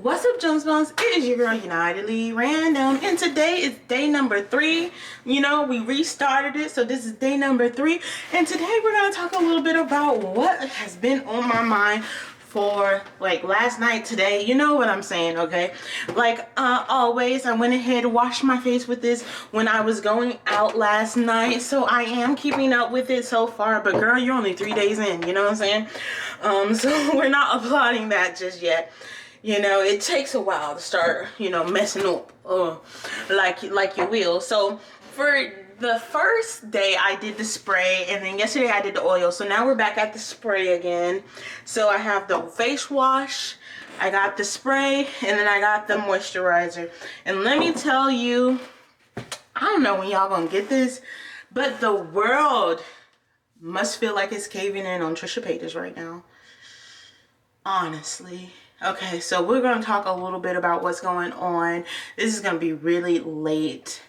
What's up, Jones Bones? It is your girl Unitedly Random, and today is day number 3. You know, we restarted it, so this is day number 3, and today we're gonna talk a little bit about what has been on my mind for like last night, today. You know what I'm saying, okay? Like always, I went ahead and washed my face with this when I was going out last night, so I am keeping up with it so far. But girl, you're only 3 days in, you know what I'm saying? So we're not applauding that just yet. You know, it takes a while to start, you know, messing up like you will. So for the first day I did the spray, and then yesterday I did the oil. So now we're back at the spray again. So I have the face wash, I got the spray, and then I got the moisturizer. And let me tell you, I don't know when y'all gonna get this, but the world must feel like it's caving in on Trisha Paytas right now. Honestly. Okay, so we're going to talk a little bit about what's going on. This is going to be really late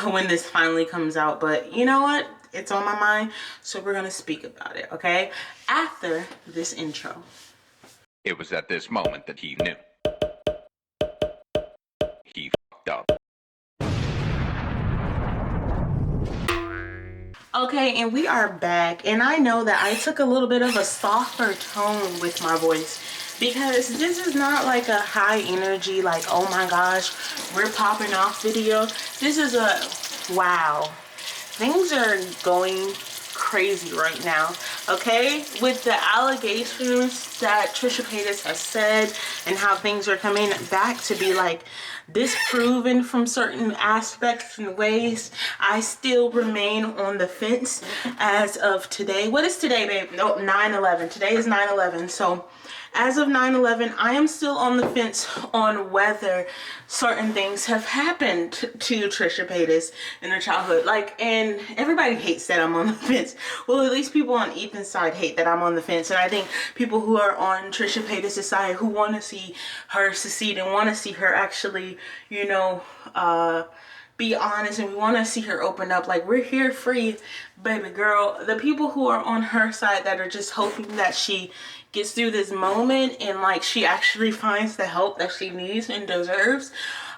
when this finally comes out, but you know what? It's on my mind, so we're going to speak about it, okay? After this intro. It was at this moment that he knew. He fucked up. Okay, and we are back, and I know that I took a little bit of a softer tone with my voice, because this is not like a high energy, like, oh my gosh, we're popping off video. This is a, wow, things are going crazy right now, okay? With the allegations that Trisha Paytas has said and how things are coming back to be like disproven from certain aspects and ways, I still remain on the fence as of today. What is today, babe? No, 9/11. Today is 9/11. So as of 9/11, I am still on the fence on whether certain things have happened to Trisha Paytas in her childhood. Like, and everybody hates that I'm on the fence. Well, at least people on Ethan's side hate that I'm on the fence. And I think people who are on Trisha Paytas' side, who want to see her succeed and want to see her actually, you know, be honest, and we want to see her open up. Like, we're here free, baby girl. The people who are on her side that are just hoping that she gets through this moment and like she actually finds the help that she needs and deserves,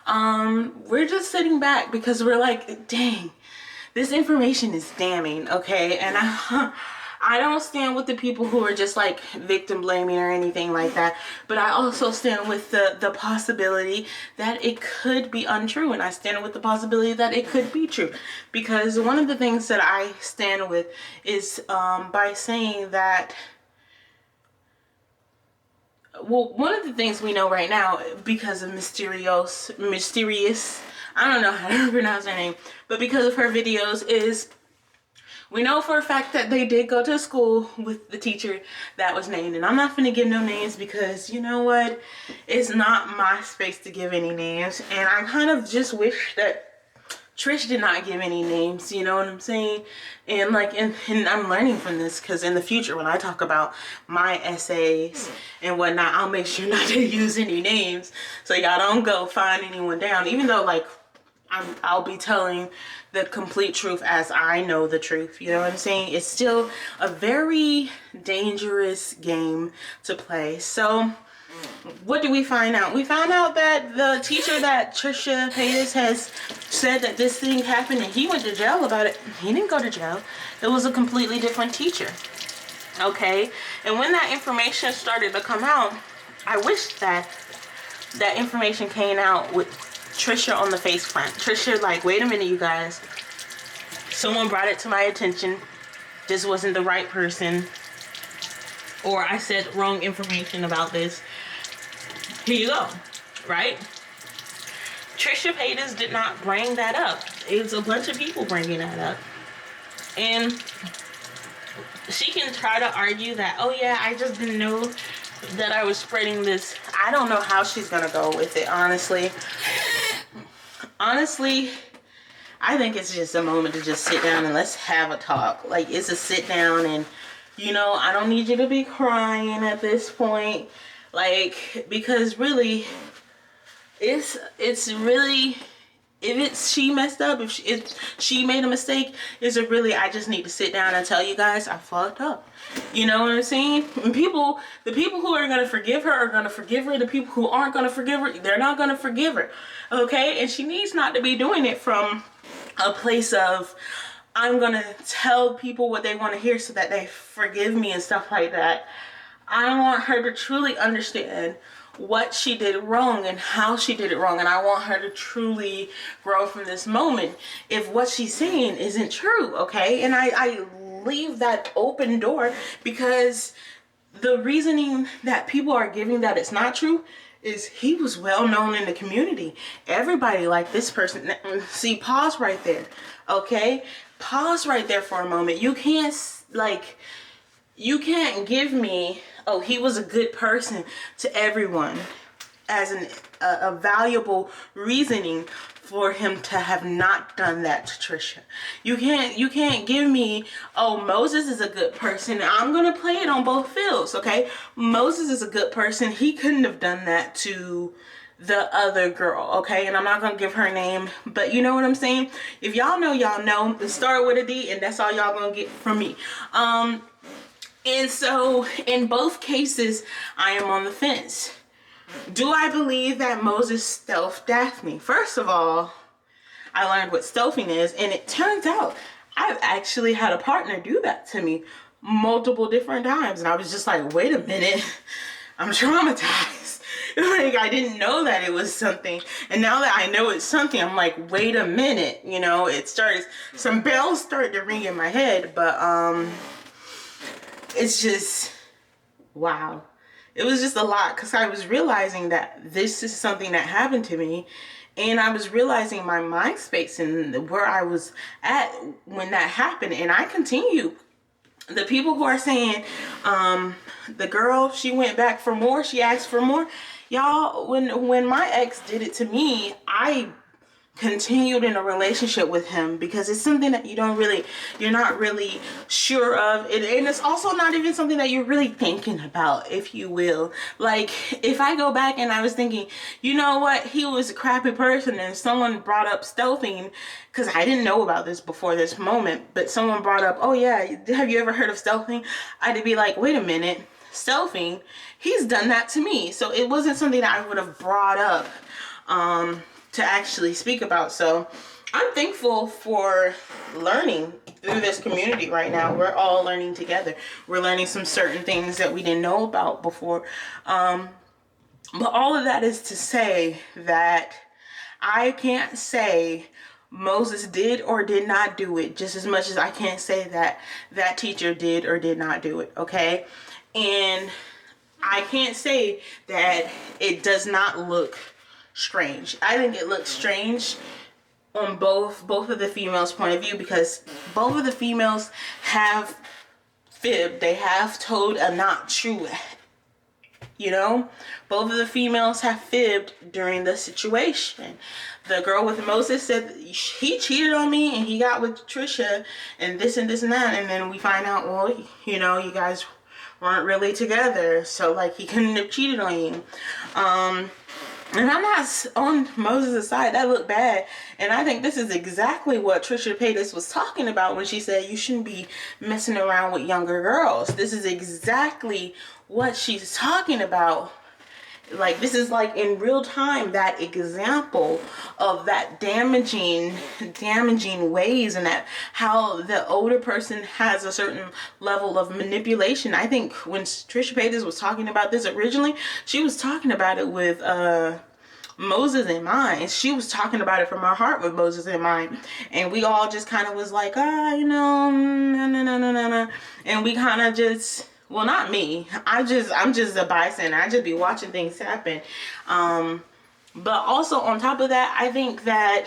we're just sitting back because we're like, dang, this information is damning, okay? And I don't stand with the people who are just like victim blaming or anything like that, but I also stand with the possibility that it could be untrue, and I stand with the possibility that it could be true, because one of the things that I stand with is by saying that, well, one of the things we know right now, because of mysterious, I don't know how to pronounce her name, but because of her videos, is we know for a fact that they did go to school with the teacher that was named. And I'm not finna give no names because, you know what, it's not my space to give any names. And I kind of just wish that Trish did not give any names, you know what I'm saying? And like, and I'm learning from this, because in the future when I talk about my essays and whatnot, I'll make sure not to use any names, so y'all don't go find anyone down, even though like I'll be telling the complete truth as I know the truth, you know what I'm saying? It's still a very dangerous game to play. So what do we find out? We found out that the teacher that Trisha Paytas has said that this thing happened and he went to jail about it. He didn't go to jail. It was a completely different teacher. Okay? And when that information started to come out, I wish that that information came out with Trisha on the face front. Trisha, like, wait a minute, you guys. Someone brought it to my attention. This wasn't the right person. Or I said wrong information about this. Here you go, right? Trisha Paytas did not bring that up. It's a bunch of people bringing that up. And she can try to argue that, oh yeah, I just didn't know that I was spreading this. I don't know how she's gonna go with it, honestly. Honestly, I think it's just a moment to just sit down and let's have a talk. Like, it's a sit down, and you know, I don't need you to be crying at this point. Like, because really, it's really she messed up, if she made a mistake, is it really, I just need to sit down and tell you guys I fucked up. You know what I'm saying? And the people who are gonna forgive her are gonna forgive her. The people who aren't gonna forgive her, they're not gonna forgive her. Okay? And she needs not to be doing it from a place of, I'm gonna tell people what they want to hear so that they forgive me and stuff like that. I want her to truly understand what she did wrong and how she did it wrong, and I want her to truly grow from this moment if what she's saying isn't true. Okay? And I leave that open door, because the reasoning that people are giving that it's not true is he was well known in the community. Everybody liked this person. See, pause right there. Okay? Pause right there for a moment. You can't give me, oh, he was a good person to everyone as a valuable reasoning for him to have not done that to Trisha. You can't give me, oh, Moses is a good person. I'm gonna play it on both fields, okay? Moses is a good person. He couldn't have done that to the other girl, okay? And I'm not gonna give her name, but you know what I'm saying? If y'all know, y'all know. The start with a D, and that's all y'all gonna get from me. And so in both cases, I am on the fence. Do I believe that Moses stealthed Daphne? First of all, I learned what stealthing is, and it turns out I've actually had a partner do that to me multiple different times, and I was just like, wait a minute, I'm traumatized. Like, I didn't know that it was something, and now that I know it's something, I'm like, wait a minute, you know, some bells started to ring in my head, but it's just, wow. It was just a lot, because I was realizing that this is something that happened to me, and I was realizing my mind space and where I was at when that happened, and I continue. The people who are saying, the girl, she went back for more, she asked for more. Y'all, when my ex did it to me, I continued in a relationship with him, because it's something that you're not really sure of, and it's also not even something that you're really thinking about, if you will. Like, if I go back and I was thinking, you know what, he was a crappy person, and someone brought up stealthing, because I didn't know about this before this moment, but someone brought up, oh yeah, have you ever heard of stealthing? I'd be like, wait a minute, stealthing, he's done that to me. So it wasn't something that I would have brought up to actually speak about. So I'm thankful for learning through this community right now. We're all learning together. We're learning some certain things that we didn't know about before. But all of that is to say that I can't say Moses did or did not do it, just as much as I can't say that that teacher did or did not do it, okay? And I can't say that it does not look strange. I think it looks strange on both of the females' point of view, because both of the females have fibbed. They have told a not true. You know, both of the females have fibbed during the situation. The girl with Moses said he cheated on me and he got with Trisha and this and this and that, and then we find out, well, you know, you guys weren't really together, so like he couldn't have cheated on you. And I'm not on Moses' side. That looked bad. And I think this is exactly what Trisha Paytas was talking about when she said you shouldn't be messing around with younger girls. This is exactly what she's talking about. Like, this is like in real time that example of that damaging ways, and that how the older person has a certain level of manipulation. I think when Trisha Paytas was talking about this originally, she was talking about it with Moses in mind. She was talking about it from her heart with Moses in mind, and we all just kind of was like, you know, no, and we kind of just, well, not me. I'm just a bystander. I just be watching things happen. But also on top of that, I think that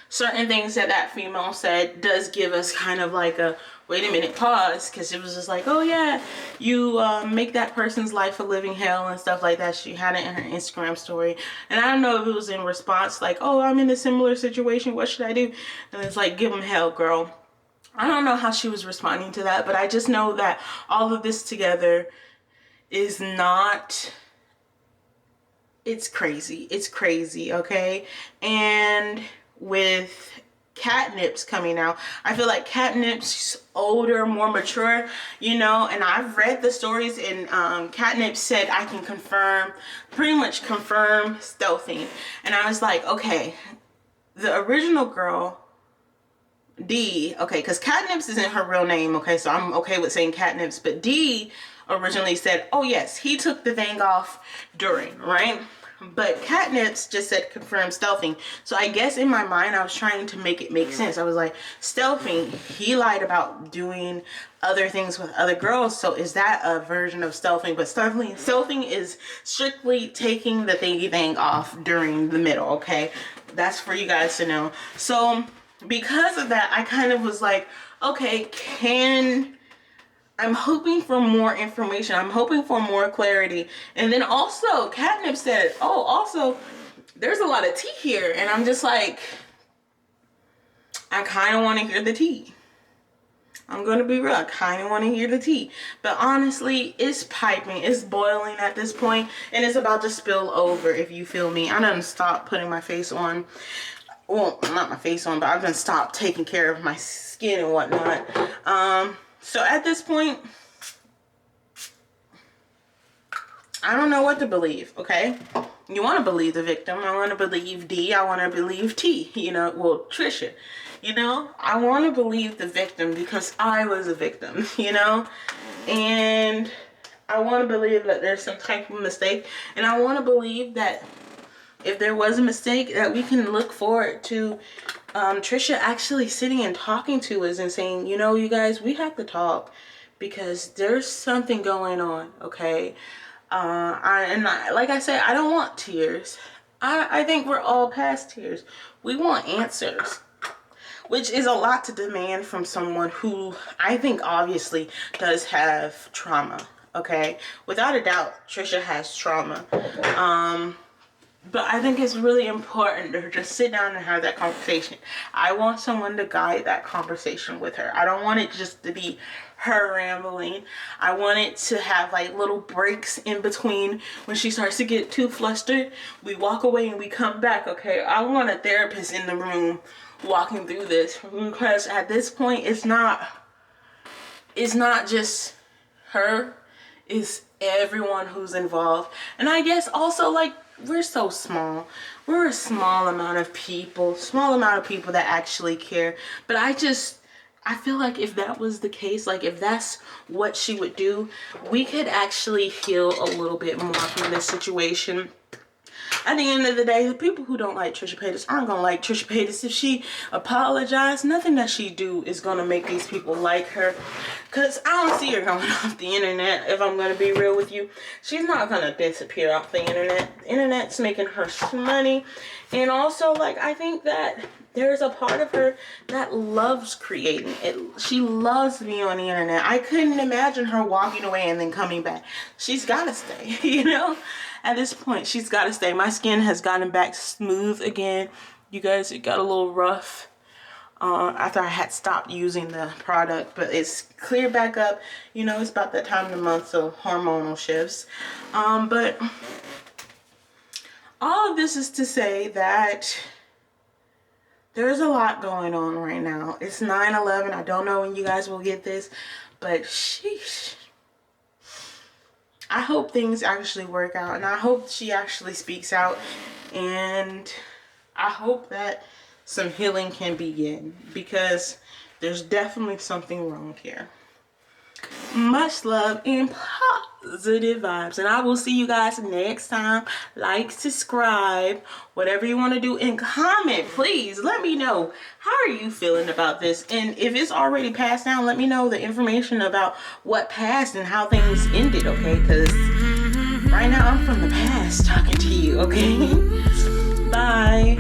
certain things that female said does give us kind of like a wait a minute pause, because it was just like, oh yeah, you make that person's life a living hell and stuff like that. She had it in her Instagram story, and I don't know if it was in response like, oh, I'm in a similar situation, what should I do? And it's like, give them hell, girl. I don't know how she was responding to that, but I just know that all of this together is not, it's crazy, okay? And with Catnip's coming out. I feel like Catnip's older, more mature, you know, and I've read the stories, and Catnip said I can pretty much confirm stealthing. And I was like, okay, the original girl, D, okay, because Catnip's isn't her real name, okay, so I'm okay with saying Catnip's, but D originally said, oh yes, he took the thing off during, right? But Catnip's just said confirm stealthing. So I guess in my mind I was trying to make it make sense. I was like, stealthing, he lied about doing other things with other girls, so is that a version of stealthing? But stealthing is strictly taking the thingy thing off during the middle, okay? That's for you guys to know. So because of that, I kind of was like, okay, I'm hoping for more information. I'm hoping for more clarity. And then also, Catnip said, oh, also, there's a lot of tea here. And I'm just like, I kind of want to hear the tea. I'm going to be real. I kind of want to hear the tea. But honestly, it's piping. It's boiling at this point, and it's about to spill over, if you feel me. I done stopped putting my face on. Well, not my face on, but I've done stopped taking care of my skin and whatnot. So at this point, I don't know what to believe, okay? You want to believe the victim. I want to believe D. I want to believe T. You know, well, Trisha. You know, I want to believe the victim because I was a victim, you know? And I want to believe that there's some type of mistake. And I want to believe that if there was a mistake, that we can look forward to Trisha actually sitting and talking to us and saying, you know, you guys, we have to talk because there's something going on, okay? Like I said, I don't want tears. I think we're all past tears. We want answers, which is a lot to demand from someone who I think obviously does have trauma, okay? Without a doubt, Trisha has trauma. But I think it's really important to just sit down and have that conversation. I want someone to guide that conversation with her. I don't want it just to be her rambling. I want it to have like little breaks in between. When she starts to get too flustered, we walk away and we come back, okay? I want a therapist in the room walking through this, because at this point it's not just her, it's everyone who's involved. And I guess also, like, we're so small. We're a small amount of people that actually care. But I feel like if that was the case, like if that's what she would do, we could actually heal a little bit more from this situation. At the end of the day, the people who don't like Trisha Paytas aren't going to like Trisha Paytas. If she apologized, nothing that she do is going to make these people like her. Because I don't see her going off the internet, if I'm going to be real with you. She's not going to disappear off the internet. The internet's making her money. And also, like, I think that there's a part of her that loves creating it. She loves being on the internet. I couldn't imagine her walking away and then coming back. She's got to stay, you know? At this point, she's got to stay. My skin has gotten back smooth again. You guys, it got a little rough after I had stopped using the product, but it's cleared back up. You know, it's about that time of the month, so hormonal shifts. But all of this is to say that there's a lot going on right now. It's 9/11. I don't know when you guys will get this, but sheesh. I hope things actually work out, and I hope she actually speaks out, and I hope that some healing can begin, because there's definitely something wrong here. Much love and positive vibes, and I will see you guys next time. Like, subscribe, whatever you want to do, and comment. Please let me know, how are you feeling about this? And if it's already passed down, let me know the information about what passed and how things ended, okay? Because right now I'm from the past talking to you, okay? Bye.